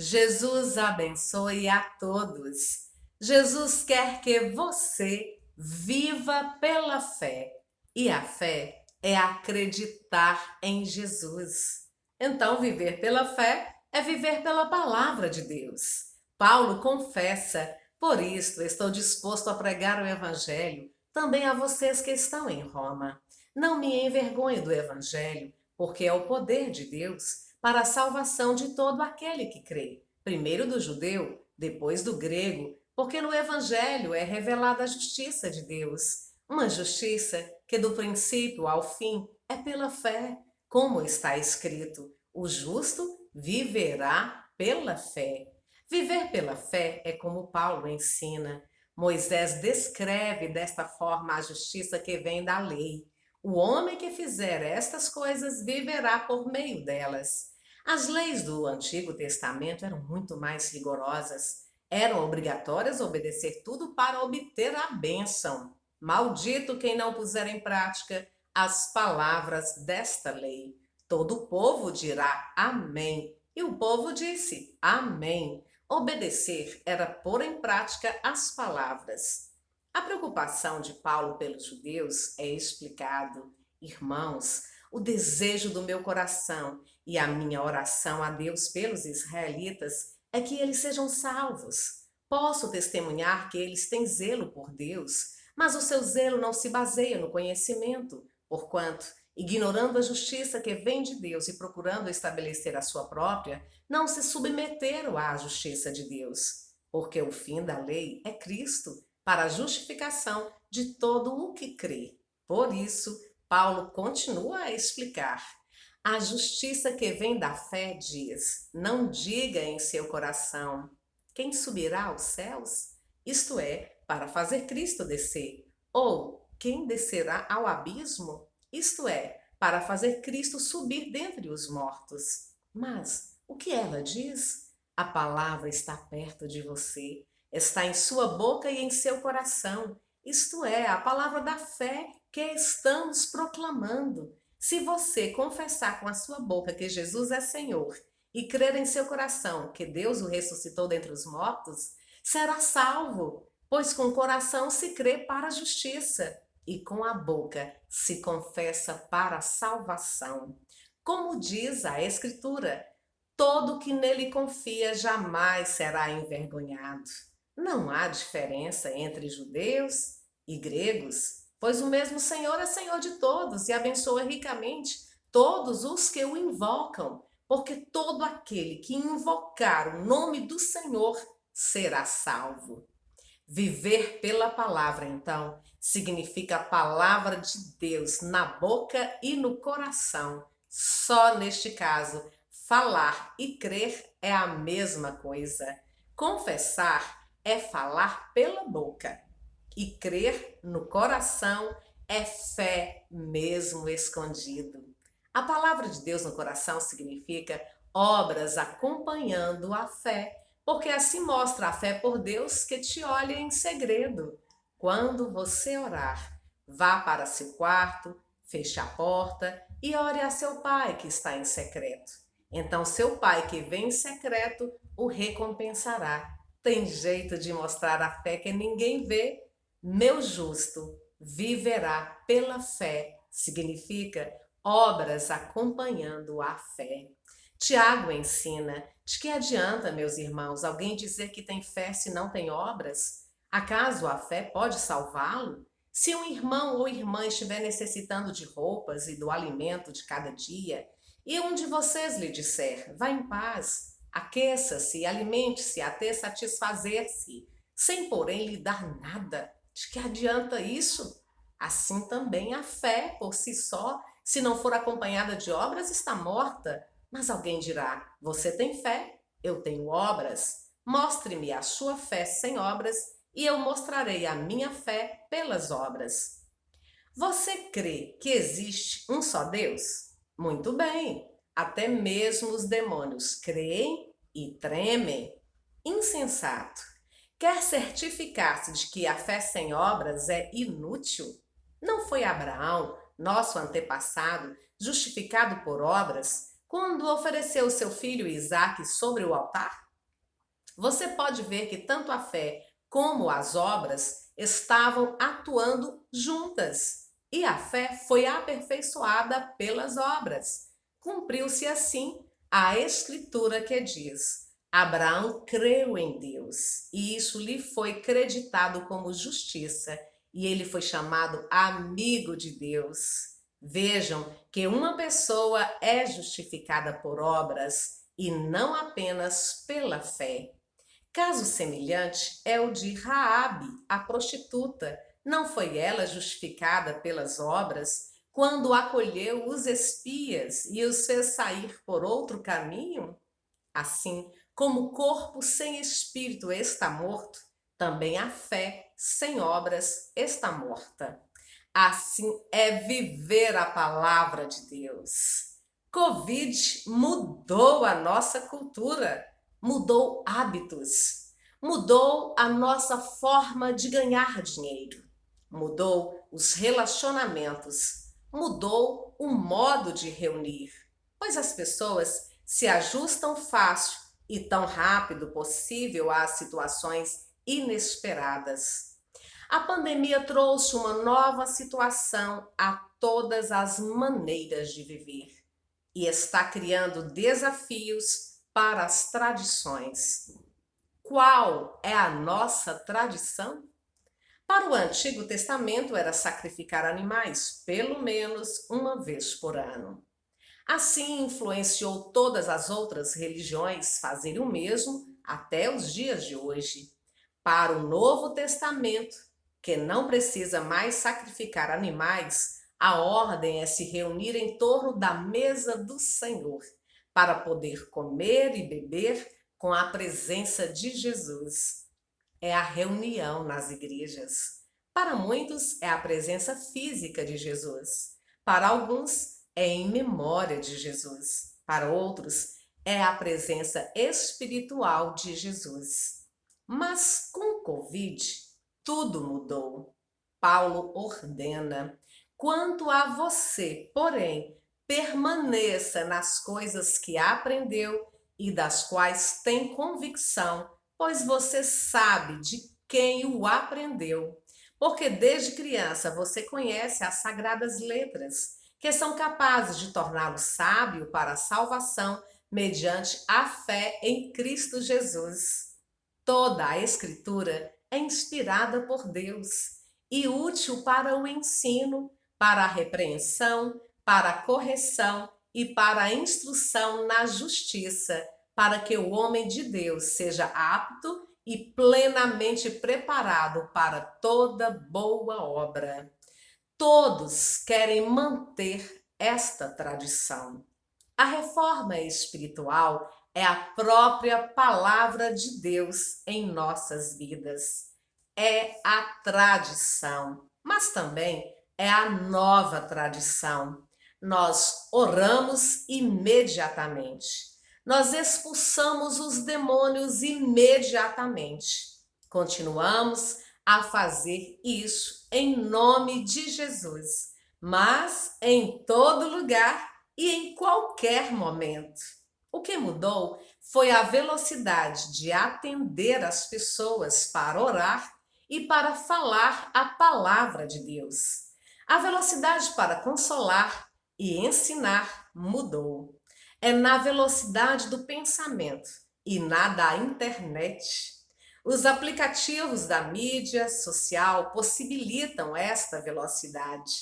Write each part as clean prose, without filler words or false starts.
Jesus abençoe a todos. Jesus quer que você viva pela fé. E a fé é acreditar em Jesus. Então, viver pela fé é viver pela palavra de Deus. Paulo confessa: por isto estou disposto a pregar o evangelho também a vocês que estão em Roma. Não me envergonhe do evangelho, porque é o poder de Deus para a salvação de todo aquele que crê, primeiro do judeu, depois do grego, porque no Evangelho é revelada a justiça de Deus, uma justiça que do princípio ao fim é pela fé, como está escrito: o justo viverá pela fé. Viver pela fé é como Paulo ensina. Moisés descreve desta forma a justiça que vem da lei. O homem que fizer estas coisas viverá por meio delas. As leis do Antigo Testamento eram muito mais rigorosas. Eram obrigatórias obedecer tudo para obter a bênção. Maldito quem não puser em prática as palavras desta lei. Todo o povo dirá amém. E o povo disse amém. Obedecer era pôr em prática as palavras. A preocupação de Paulo pelos judeus é explicado. Irmãos, o desejo do meu coração e a minha oração a Deus pelos israelitas é que eles sejam salvos. Posso testemunhar que eles têm zelo por Deus, mas o seu zelo não se baseia no conhecimento, porquanto, ignorando a justiça que vem de Deus e procurando estabelecer a sua própria, não se submeteram à justiça de Deus. Porque o fim da lei é Cristo, para a justificação de todo o que crê. Por isso, Paulo continua a explicar: a justiça que vem da fé diz: não diga em seu coração: quem subirá aos céus? Isto é, para fazer Cristo descer. Ou quem descerá ao abismo? Isto é, para fazer Cristo subir dentre os mortos. Mas o que ela diz? A palavra está perto de você, está em sua boca e em seu coração. Isto é, a palavra da fé que estamos proclamando. Se você confessar com a sua boca que Jesus é Senhor e crer em seu coração que Deus o ressuscitou dentre os mortos, será salvo, pois com o coração se crê para a justiça e com a boca se confessa para a salvação. Como diz a Escritura, todo que nele confia jamais será envergonhado. Não há diferença entre judeus e gregos, pois o mesmo Senhor é Senhor de todos e abençoa ricamente todos os que o invocam, porque todo aquele que invocar o nome do Senhor será salvo. Viver pela palavra, então, significa a palavra de Deus na boca e no coração. Só neste caso, falar e crer é a mesma coisa. Confessar é falar pela boca e crer no coração é fé mesmo escondido. A palavra de Deus no coração significa obras acompanhando a fé, porque assim mostra a fé por Deus que te olha em segredo. Quando você orar, vá para seu quarto, feche a porta e ore a seu pai que está em secreto. Então seu pai que vem em secreto o recompensará. Tem jeito de mostrar a fé que ninguém vê? Meu justo viverá pela fé. Significa obras acompanhando a fé. Tiago ensina: de que adianta, meus irmãos, alguém dizer que tem fé se não tem obras? Acaso a fé pode salvá-lo? Se um irmão ou irmã estiver necessitando de roupas e do alimento de cada dia, e um de vocês lhe disser: vá em paz, aqueça-se e alimente-se até satisfazer-se, sem porém lhe dar nada, de que adianta isso? Assim também a fé, por si só, se não for acompanhada de obras, está morta. Mas alguém dirá: você tem fé, eu tenho obras. Mostre-me a sua fé sem obras, e eu mostrarei a minha fé pelas obras. Você crê que existe um só Deus? Muito bem, até mesmo os demônios creem e tremem. Insensato. Quer certificar-se de que a fé sem obras é inútil? Não foi Abraão, nosso antepassado, justificado por obras, quando ofereceu seu filho Isaque sobre o altar? você pode ver que tanto a fé como as obras estavam atuando juntas. E a fé foi aperfeiçoada pelas obras. Cumpriu-se assim a escritura que diz: Abraão creu em Deus, e isso lhe foi creditado como justiça, e ele foi chamado amigo de Deus. Vejam que uma pessoa é justificada por obras e não apenas pela fé. Caso semelhante é o de Raabe, a prostituta. Não foi ela justificada pelas obras quando acolheu os espias e os fez sair por outro caminho? Assim como o corpo sem espírito está morto, também a fé sem obras está morta. Assim é viver a palavra de Deus. Covid mudou a nossa cultura, mudou hábitos, mudou a nossa forma de ganhar dinheiro, mudou os relacionamentos, mudou o modo de reunir, pois as pessoas se ajustam fácil e tão rápido possível às situações inesperadas. A pandemia trouxe uma nova situação a todas as maneiras de viver e está criando desafios para as tradições. Qual é a nossa tradição? Para o Antigo Testamento era sacrificar animais, pelo menos uma vez por ano. Assim influenciou todas as outras religiões fazerem o mesmo até os dias de hoje. Para o Novo Testamento, que não precisa mais sacrificar animais, a ordem é se reunir em torno da mesa do Senhor, para poder comer e beber com a presença de Jesus. É a reunião nas igrejas. Para muitos, é a presença física de Jesus. Para alguns, é em memória de Jesus. Para outros, é a presença espiritual de Jesus. Mas com o Covid, tudo mudou. Paulo ordena: quanto a você, porém, permaneça nas coisas que aprendeu e das quais tem convicção, pois você sabe de quem o aprendeu. Porque desde criança você conhece as sagradas letras, que são capazes de torná-lo sábio para a salvação mediante a fé em Cristo Jesus. Toda a Escritura é inspirada por Deus e útil para o ensino, para a repreensão, para a correção e para a instrução na justiça, para que o homem de Deus seja apto e plenamente preparado para toda boa obra. Todos querem manter esta tradição. A reforma espiritual é a própria palavra de Deus em nossas vidas. É a tradição, mas também é a nova tradição. Nós oramos imediatamente. Nós expulsamos os demônios imediatamente. Continuamos a fazer isso em nome de Jesus, mas em todo lugar e em qualquer momento. O que mudou foi a velocidade de atender as pessoas para orar e para falar a palavra de Deus. A velocidade para consolar e ensinar mudou. É na velocidade do pensamento e na da internet. Os aplicativos da mídia social possibilitam esta velocidade.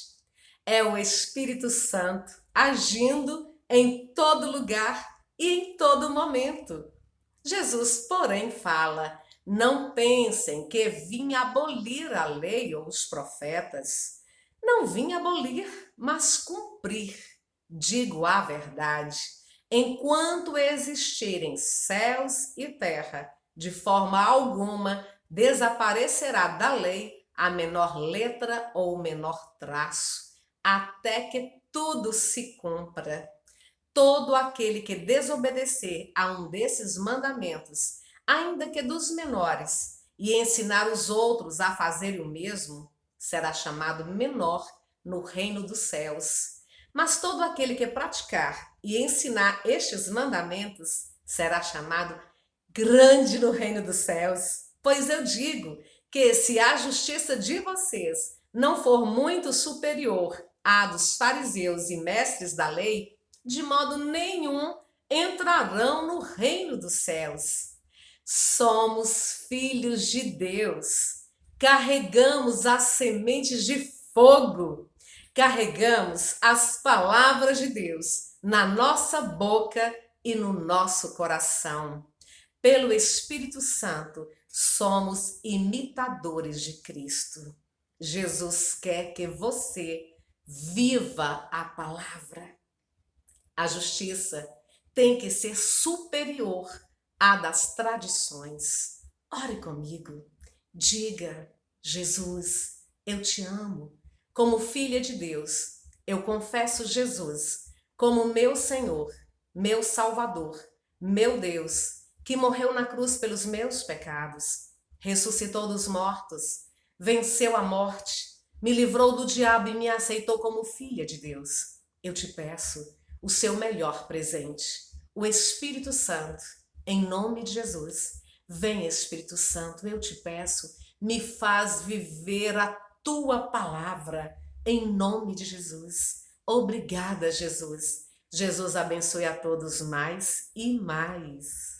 É o Espírito Santo agindo em todo lugar e em todo momento. Jesus, porém, fala: não pensem que vim abolir a lei ou os profetas. Não vim abolir, mas cumprir. Digo a verdade. Enquanto existirem céus e terra, de forma alguma desaparecerá da lei a menor letra ou o menor traço, até que tudo se cumpra. Todo aquele que desobedecer a um desses mandamentos, ainda que dos menores, e ensinar os outros a fazerem o mesmo, será chamado menor no reino dos céus. Mas todo aquele que praticar e ensinar estes mandamentos será chamado grande no reino dos céus. Pois eu digo que se a justiça de vocês não for muito superior à dos fariseus e mestres da lei, de modo nenhum entrarão no reino dos céus. Somos filhos de Deus, carregamos as sementes de fogo, carregamos as palavras de Deus na nossa boca e no nosso coração. Pelo Espírito Santo, somos imitadores de Cristo. Jesus quer que você viva a palavra. A justiça tem que ser superior à das tradições. Ore comigo. Diga: Jesus, eu te amo. Como filha de Deus, eu confesso Jesus como meu Senhor, meu Salvador, meu Deus, que morreu na cruz pelos meus pecados, ressuscitou dos mortos, venceu a morte, me livrou do diabo e me aceitou como filha de Deus. Eu te peço o seu melhor presente, o Espírito Santo, em nome de Jesus. Vem, Espírito Santo, eu te peço, me faz viver a tua palavra, em nome de Jesus. Obrigada, Jesus. Jesus abençoe a todos mais e mais.